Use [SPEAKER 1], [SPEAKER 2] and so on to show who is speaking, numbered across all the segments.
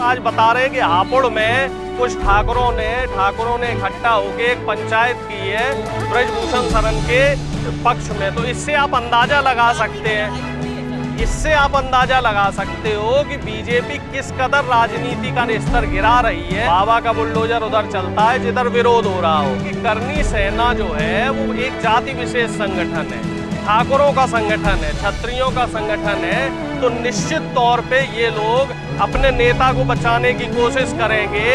[SPEAKER 1] आज बता रहे हैं कि हापुड़ में कुछ ठाकुरों ने इकट्ठा होकर एक पंचायत की है ब्रजभूषण शरण के पक्ष में। तो इससे आप अंदाजा लगा सकते हो कि बीजेपी किस कदर राजनीति का स्तर गिरा रही है। बाबा का बुलडोजर उधर चलता है जिधर विरोध हो रहा हो। कि करनी सेना जो है वो एक जाति विशेष संगठन है, ठाकुरों का संगठन है, क्षत्रियों का संगठन है। तो निश्चित तौर पे ये लोग अपने नेता को बचाने की कोशिश करेंगे,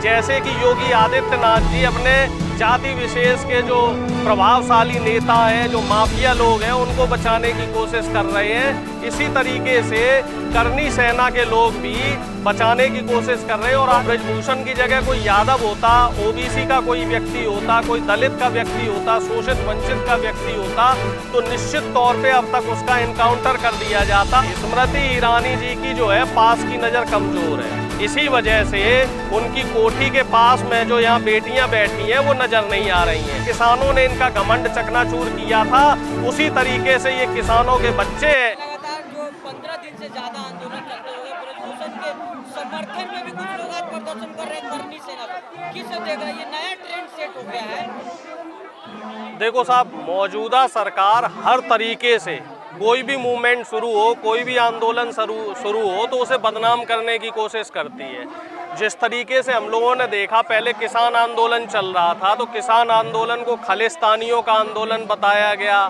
[SPEAKER 1] जैसे कि योगी आदित्यनाथ जी अपने जाति विशेष के जो प्रभावशाली नेता हैं, जो माफिया लोग हैं, उनको बचाने की कोशिश कर रहे हैं। इसी तरीके से करनी सेना के लोग भी बचाने की कोशिश कर रहे हैं। और ब्रजभूषण की जगह कोई यादव होता, ओबीसी का कोई व्यक्ति होता, कोई दलित का व्यक्ति होता, शोषित वंचित का व्यक्ति होता, तो निश्चित तौर पे अब तक उसका इनकाउंटर कर दिया जाता। स्मृति ईरानी जी की जो है पास की नज़र कमजोर है, इसी वजह से उनकी कोठी के पास में जो यहाँ बेटियां बैठी हैं वो नजर नहीं आ रही हैं। किसानों ने इनका घमंड चकनाचूर किया था, उसी तरीके से ये किसानों के बच्चे
[SPEAKER 2] लगातार जो 15 दिन से ज्यादा आंदोलन करते हुए ब्रजभूषण के समर्थन में भी कुछ लोग आज प्रदर्शन कर रहे हैं करनी सेना को। किस देगा ये नया ट्रेंड सेट हो गया है?
[SPEAKER 1] देखो साहब, मौजूदा सरकार हर तरीके से कोई भी मूवमेंट शुरू हो, कोई भी आंदोलन शुरू हो तो उसे बदनाम करने की कोशिश करती है। जिस तरीके से हम लोगों ने देखा, पहले किसान आंदोलन चल रहा था तो किसान आंदोलन को खालिस्तानियों का आंदोलन बताया गया,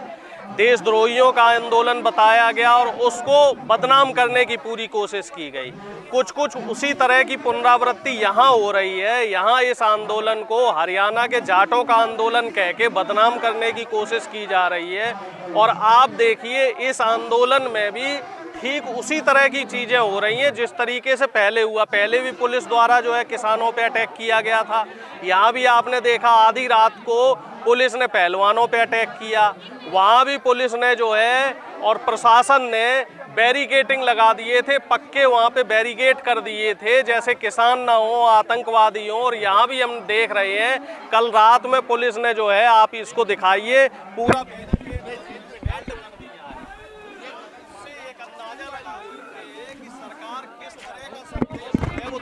[SPEAKER 1] देशद्रोहियों का आंदोलन बताया गया और उसको बदनाम करने की पूरी कोशिश की गई। कुछ उसी तरह की पुनरावृत्ति यहाँ हो रही है। यहाँ इस आंदोलन को हरियाणा के जाटों का आंदोलन कह के बदनाम करने की कोशिश की जा रही है। और आप देखिए इस आंदोलन में भी ठीक उसी तरह की चीज़ें हो रही हैं जिस तरीके से पहले हुआ। पहले भी पुलिस द्वारा जो है किसानों पे अटैक किया गया था। यहाँ भी आपने देखा आधी रात को पुलिस ने पहलवानों पे अटैक किया। वहाँ भी पुलिस ने जो है और प्रशासन ने बैरिकेटिंग लगा दिए थे, पक्के वहाँ पे बैरिकेड कर दिए थे, जैसे किसान ना हो, आतंकवादी हो। और यहाँ भी हम देख रहे हैं कल रात में पुलिस ने जो है, आप इसको दिखाइए, पूरा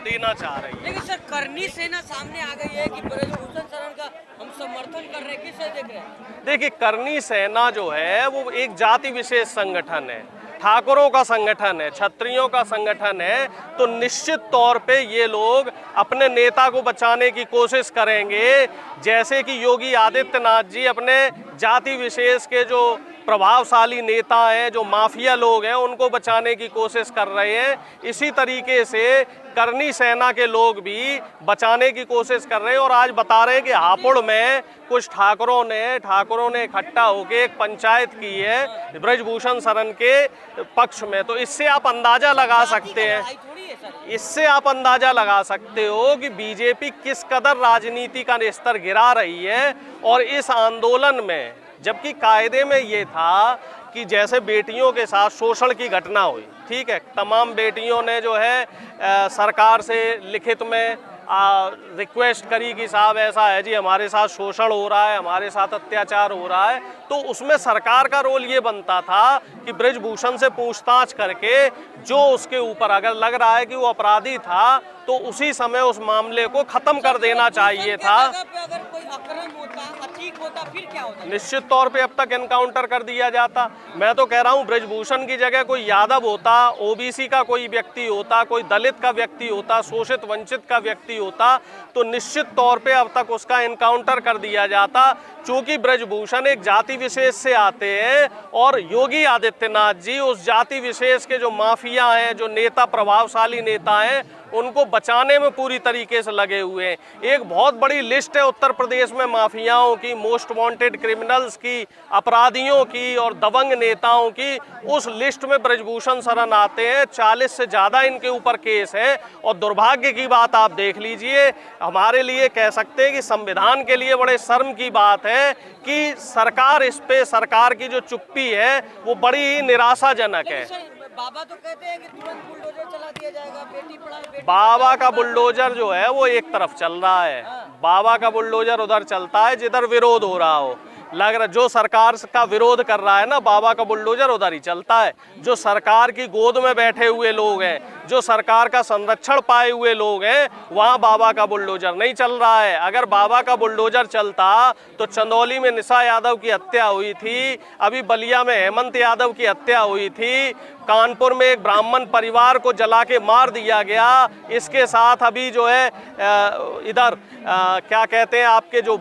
[SPEAKER 1] देना चाह रही है।
[SPEAKER 2] लेकिन सर करनी सेना सामने आ गई है कि ब्रजभूषण शरण का हम समर्थन कर रहे हैं, किसे देख रहे हैं?
[SPEAKER 1] देखिए, करनी सेना जो है वो एक जाति विशेष संगठन है, ठाकुरों का संगठन है, क्षत्रियों का संगठन है। तो निश्चित तौर पे ये लोग अपने नेता को बचाने की कोशिश करेंगे, जैसे कि योगी आदित्यनाथ जी अपने जाति विशेष के जो प्रभावशाली नेता हैं, जो माफिया लोग हैं, उनको बचाने की कोशिश कर रहे हैं। इसी तरीके से करनी सेना के लोग भी बचाने की कोशिश कर रहे हैं। और आज बता रहे हैं कि हापुड़ में कुछ ठाकुरों ने इकट्ठा होकर एक पंचायत की है ब्रजभूषण शरण के पक्ष में। तो इससे आप अंदाजा लगा सकते हो कि बीजेपी किस कदर राजनीति का स्तर गिरा रही है। और इस आंदोलन में, जबकि कायदे में ये था कि जैसे बेटियों के साथ शोषण की घटना हुई, ठीक है, तमाम बेटियों ने जो है सरकार से लिखित में रिक्वेस्ट करी कि साहब ऐसा है जी, हमारे साथ शोषण हो रहा है, हमारे साथ अत्याचार हो रहा है। तो उसमें सरकार का रोल ये बनता था कि ब्रजभूषण से पूछताछ करके जो उसके ऊपर अगर लग रहा है कि वो अपराधी था तो उसी समय उस मामले को खत्म कर देना चाहिए था।
[SPEAKER 2] अगर कोई अक्रम होता, अतीक होता, फिर क्या होता?
[SPEAKER 1] निश्चित तौर पे अब तक एनकाउंटर कर दिया जाता। मैं तो कह रहा हूँ ब्रजभूषण की जगह कोई यादव होता, ओबीसी का कोई व्यक्ति होता, कोई दलित का व्यक्ति होता, शोषित वंचित का व्यक्ति होता, तो निश्चित तौर पे अब तक उसका एनकाउंटर कर दिया जाता। चूंकि ब्रजभूषण एक जाति विशेष से आते हैं और योगी आदित्यनाथ जी उस जाति विशेष के जो माफिया हैं, जो नेता, प्रभावशाली नेता हैं, उनको बचाने में पूरी तरीके से लगे हुए हैं। एक बहुत बड़ी लिस्ट है उत्तर प्रदेश में माफियाओं की, मोस्ट वांटेड क्रिमिनल्स की, अपराधियों की और दबंग नेताओं की। उस लिस्ट में ब्रजभूषण शरण आते हैं। 40 से ज़्यादा इनके ऊपर केस है। और दुर्भाग्य की बात आप देख लीजिए, हमारे लिए कह सकते हैं कि संविधान के लिए बड़े शर्म की बात है कि सरकार की जो चुप्पी है वो बड़ी ही निराशाजनक है।
[SPEAKER 2] बाबा तो कहते हैं कि तुरंत बुलडोजर चला दिया जाएगा, बेटी पढ़ाओ।
[SPEAKER 1] बाबा का बुलडोजर जो है वो एक तरफ चल रहा है, बाबा का बुलडोजर उधर चलता है जिधर विरोध हो रहा हो। लग रहा, जो सरकार का विरोध कर रहा है ना, बाबा का बुलडोजर उधर ही चलता है। जो सरकार की गोद में बैठे हुए लोग हैं, जो सरकार का संरक्षण पाए हुए लोग हैं, वहाँ बाबा का बुलडोजर नहीं चल रहा है। अगर बाबा का बुलडोजर चलता तो चंदौली में निशा यादव की हत्या हुई थी, अभी बलिया में हेमंत यादव की हत्या हुई थी, कानपुर में एक ब्राह्मण परिवार को जला के मार दिया गया। इसके साथ अभी जो है इधर क्या कहते हैं आपके जो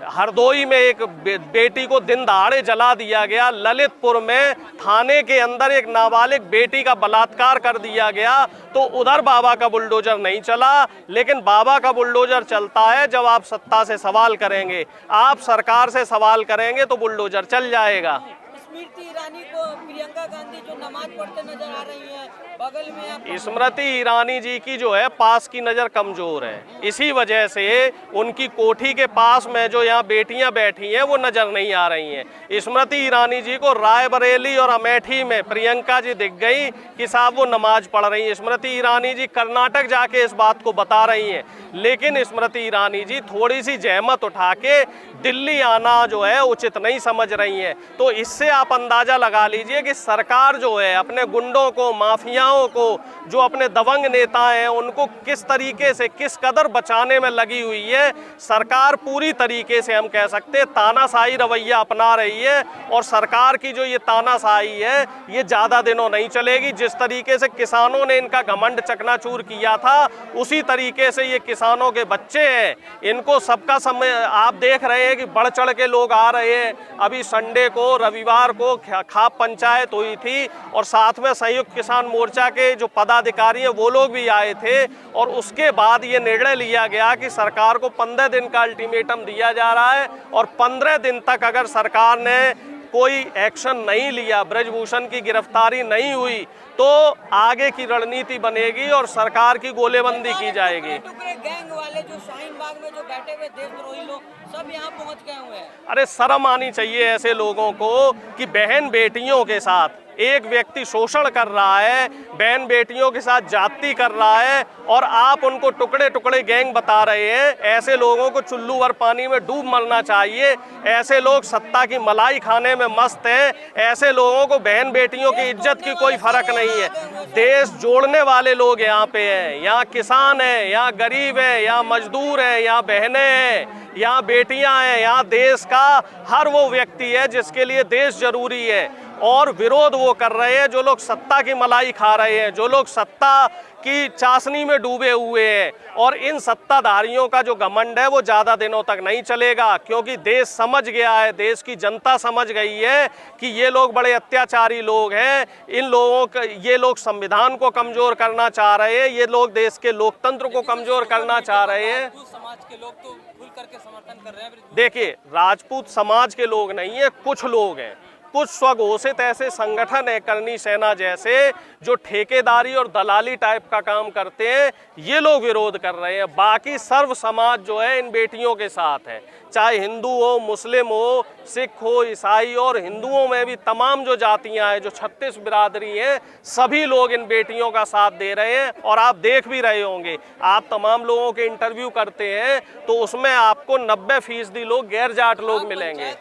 [SPEAKER 1] हरदोई में एक बेटी को दिन दहाड़े जला दिया गया। ललितपुर में थाने के अंदर एक नाबालिग बेटी का बलात्कार कर दिया गया। तो उधर बाबा का बुलडोजर नहीं चला, लेकिन बाबा का बुलडोजर चलता है जब आप सत्ता से सवाल करेंगे, आप सरकार से सवाल करेंगे तो बुलडोजर चल जाएगा।
[SPEAKER 2] स्मृति ईरानी को प्रियंका गांधी जो नमाज पढ़ते नजर आ रही हैं, बगल में
[SPEAKER 1] स्मृति ईरानी जी की जो है पास की नज़र कमज़ोर है, इसी वजह से उनकी कोठी के पास में जो यहाँ बेटियां बैठी हैं वो नज़र नहीं आ रही हैं। स्मृति ईरानी जी को रायबरेली और अमेठी में प्रियंका जी दिख गई कि साहब वो नमाज पढ़ रही हैं। स्मृति ईरानी जी कर्नाटक जाके इस बात को बता रही हैं, लेकिन स्मृति ईरानी जी थोड़ी सी जहमत उठा के दिल्ली आना जो है उचित नहीं समझ रही हैं। तो इससे आप अंदाज़ा लगा लीजिए कि सरकार जो है अपने गुंडों को, माफियाओं को, जो अपने दबंग नेता हैं, उनको किस तरीके से, किस कदर बचाने में लगी हुई है। सरकार पूरी तरीके से हम कह सकते हैं तानाशाही रवैया अपना रही है, और सरकार की जो ये तानाशाही है ये ज़्यादा दिनों नहीं चलेगी। जिस तरीके से किसानों ने इनका घमंड चकनाचूर किया था, उसी तरीके से ये किसानों के बच्चे हैं, इनको सबका समय आप देख रहे हैं कि बढ़ चढ़ के लोग आ रहे हैं। अभी संडे को, रविवार को खाप पंचायत हुई थी और साथ में संयुक्त किसान मोर्चा के जो पदाधिकारी हैं वो लोग भी आए थे, और उसके बाद ये निर्णय लिया गया कि सरकार को 15 दिन का अल्टीमेटम दिया जा रहा है, और 15 दिन तक अगर सरकार ने कोई एक्शन नहीं लिया, ब्रजभूषण की गिरफ्तारी नहीं हुई, तो आगे की रणनीति बनेगी और सरकार की गोलेबंदी की जाएगी।
[SPEAKER 2] गैंग वाले जो शाहीन बाग में जो बैठे हुए देशद्रोही लोग सब यहाँ पहुँच गए हुए हैं।
[SPEAKER 1] अरे शर्म आनी चाहिए ऐसे लोगों को कि बहन बेटियों के साथ एक व्यक्ति शोषण कर रहा है, बहन बेटियों के साथ जाति कर रहा है, और आप उनको टुकड़े टुकड़े गैंग बता रहे हैं। ऐसे लोगों को चुल्लू भर पानी में डूब मरना चाहिए। ऐसे लोग सत्ता की मलाई खाने में मस्त हैं। ऐसे लोगों को बहन बेटियों की इज्जत की कोई फर्क नहीं है। देश जोड़ने वाले लोग यहाँ पे हैं, यहाँ किसान हैं, यहाँ गरीब हैं, यहाँ मजदूर हैं, यहाँ बहनें हैं, यहाँ बेटियाँ हैं, यहाँ देश का हर वो व्यक्ति है जिसके लिए देश जरूरी है। और विरोध वो कर रहे हैं जो लोग सत्ता की मलाई खा रहे हैं, जो लोग सत्ता की चाशनी में डूबे हुए हैं। और इन सत्ताधारियों का जो घमंड है वो ज़्यादा दिनों तक नहीं चलेगा, क्योंकि देश समझ गया है, देश की जनता समझ गई है कि ये लोग बड़े अत्याचारी लोग हैं। इन लोगों का, ये लोग संविधान को कमज़ोर करना चाह रहे हैं, ये लोग देश के लोकतंत्र को कमज़ोर करना चाह रहे हैं।
[SPEAKER 2] समाज के लोग तो खुल करके समर्थन कर रहे हैं।
[SPEAKER 1] देखिए, राजपूत समाज के लोग नहीं है, कुछ लोग हैं, कुछ स्वघोषित ऐसे संगठन है, करनी सेना जैसे, जो ठेकेदारी और दलाली टाइप का काम करते हैं, ये लोग विरोध कर रहे हैं। बाकी सर्व समाज जो है इन बेटियों के साथ है, चाहे हिंदू हो, मुस्लिम हो, सिख हो, ईसाई, और हिंदुओं में भी तमाम जो जातियां हैं, जो 36 बिरादरी हैं, सभी लोग इन बेटियों का साथ दे रहे हैं। और आप देख भी रहे होंगे, आप तमाम लोगों के इंटरव्यू करते हैं तो उसमें आपको 90% लोग गैर जाट लोग मिलेंगे।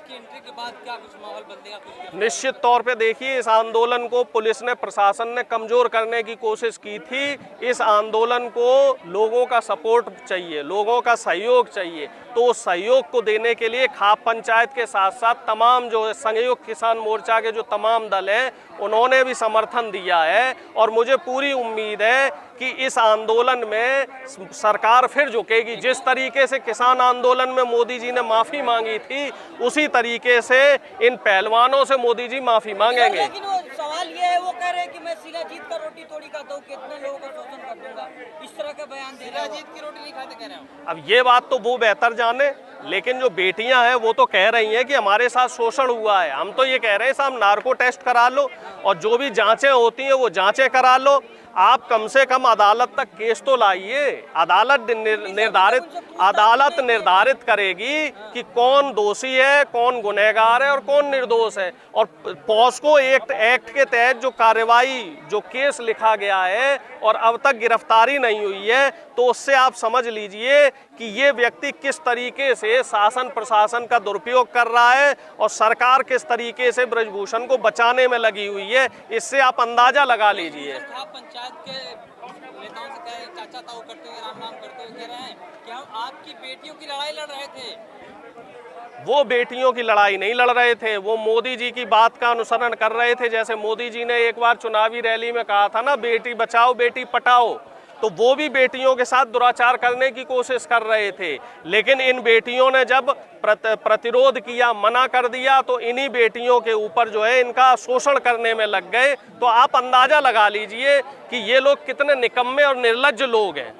[SPEAKER 2] के बाद क्या कुछ माहौल बदलेगा?
[SPEAKER 1] निश्चित तौर पे देखिए, इस आंदोलन को पुलिस ने, प्रशासन ने कमज़ोर करने की कोशिश की थी। इस आंदोलन को लोगों का सपोर्ट चाहिए, लोगों का सहयोग चाहिए। तो उस सहयोग को देने के लिए खाप पंचायत के साथ साथ तमाम जो संयुक्त किसान मोर्चा के जो तमाम दल हैं, उन्होंने भी समर्थन दिया है। और मुझे पूरी उम्मीद है कि इस आंदोलन में सरकार फिर झुकेगी। जिस तरीके से किसान आंदोलन में मोदी जी ने माफ़ी मांगी थी, उसी तरीके से इन पहलवानों से मोदी जी माफ़ी मांगेंगे।
[SPEAKER 2] लेकिन वो सवाल ये है, वो कह रहे हैं कि मैं सीधा जीत कर रोटी तोड़ी खाता हूँ, कितने लोगों का शोषण कर दूंगा, इस तरह का बयान दे रहे हैं। जीत की रोटी नहीं खाते कह रहे हैं।
[SPEAKER 1] अब ये बात तो वो बेहतर जाने, लेकिन जो बेटियां हैं वो तो कह रही हैं कि हमारे साथ शोषण हुआ है। हम तो ये कह रहे हैं साहब, नार्को टेस्ट करा लो, और जो भी जांचें होती हैं वो जांचें करा लो। आप कम से कम अदालत तक केस तो लाइए। अदालत निर्धारित करेगी कि कौन दोषी है, कौन गुनहगार है और कौन निर्दोष है। और पॉस्को एक्ट के तहत जो कार्रवाई, जो केस लिखा गया है और अब तक गिरफ्तारी नहीं हुई हुई है, तो उससे आप समझ लीजिए कि ये व्यक्ति किस तरीके से शासन प्रशासन का दुरुपयोग कर रहा है और सरकार किस तरीके से ब्रजभूषण को बचाने में लगी हुई है, इससे आप अंदाजा लगा लीजिए।
[SPEAKER 2] पंचायत के नेताओं से कहे, चाचा ताऊ करते हुए राम नाम करते हुए कह रहे हैं कि हम आपकी बेटियों की लड़ाई लड़ रहे थे।
[SPEAKER 1] वो बेटियों की लड़ाई नहीं लड़ रहे थे, वो मोदी जी की बात का अनुसरण कर रहे थे। जैसे मोदी जी ने एक बार चुनावी रैली में कहा था ना, बेटी बचाओ बेटी पटाओ, तो वो भी बेटियों के साथ दुराचार करने की कोशिश कर रहे थे। लेकिन इन बेटियों ने जब प्रतिरोध किया, मना कर दिया, तो इन्हीं बेटियों के ऊपर जो है इनका शोषण करने में लग गए। तो आप अंदाजा लगा लीजिए कि ये लोग कितने निकम्मे और निर्लज्ज लोग हैं।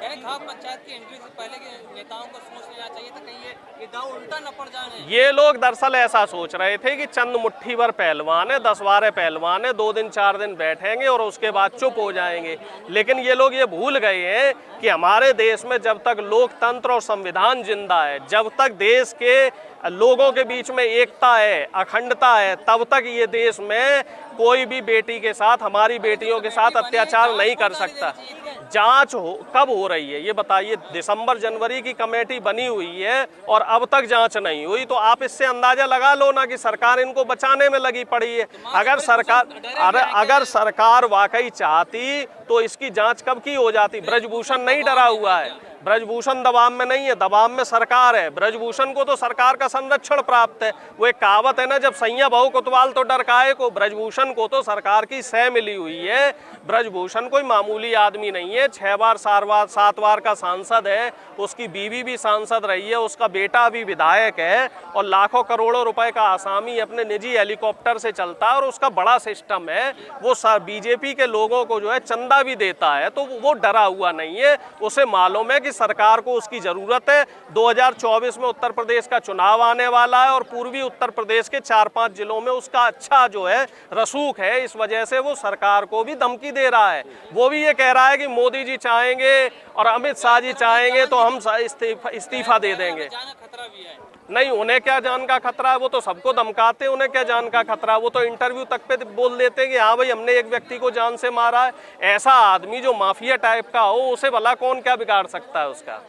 [SPEAKER 2] पंचायत की एंट्री से पहले के नेताओं को सोच लेना चाहिए था कहीं ये दांव उल्टा न पड़ जाने।
[SPEAKER 1] ये लोग दरअसल ऐसा सोच रहे थे कि चंद मुट्ठी भर पहलवान है, 10-12 पहलवान है, 2 दिन 4 दिन बैठेंगे और उसके बाद चुप हो जाएंगे। लेकिन ये लोग ये भूल गए हैं कि हमारे देश में जब तक लोकतंत्र और संविधान जिंदा है, जब तक देश के लोगों के बीच में एकता है, अखंडता है, तब तक ये देश में कोई भी बेटी के साथ, हमारी बेटियों के साथ अत्याचार नहीं कर सकता। जांच कब हो रही है ये बताइए? दिसंबर जनवरी की कमेटी बनी हुई है और अब तक जांच नहीं हुई, तो आप इससे अंदाजा लगा लो ना कि सरकार इनको बचाने में लगी पड़ी है। अगर सरकार वाकई चाहती तो इसकी जांच कब की हो जाती। ब्रजभूषण नहीं डरा हुआ है, ब्रजभूषण दबाव में नहीं है, दबाव में सरकार है। ब्रजभूषण को तो सरकार का संरक्षण प्राप्त है। वो एक कहावत है ना, जब सैया बहु कोतवाल तो डर काहे को। ब्रजभूषण को तो सरकार की सह मिली हुई है। ब्रजभूषण कोई मामूली आदमी नहीं है, 6 बार 7 बार का सांसद है, उसकी बीवी भी सांसद रही है, उसका बेटा भी विधायक है और लाखों करोड़ों रुपए का आसामी अपने निजी हेलीकॉप्टर से चलता है और उसका बड़ा सिस्टम है। वो बीजेपी के लोगों को जो है चंदा भी देता है, तो वो डरा हुआ नहीं है। उसे मालूम है कि सरकार को उसकी जरूरत है। 2024 में उत्तर प्रदेश का चुनाव आने वाला है और पूर्वी उत्तर प्रदेश के 4-5 जिलों में उसका अच्छा जो है रसूख है। इस वजह से वो सरकार को भी धमकी दे रहा है। वो भी ये कह रहा है कि मोदी जी चाहेंगे और अमित शाह जी चाहेंगे तो हम इस्तीफा दे देंगे। नहीं, उन्हें क्या जान का खतरा है, वो तो सबको धमकाते हैं। उन्हें क्या जान का खतरा है, वो तो इंटरव्यू तक पे बोल देते हैं कि हाँ भाई हमने एक व्यक्ति को जान से मारा है। ऐसा आदमी जो माफिया टाइप का हो, उसे भला कौन क्या बिगाड़ सकता है उसका।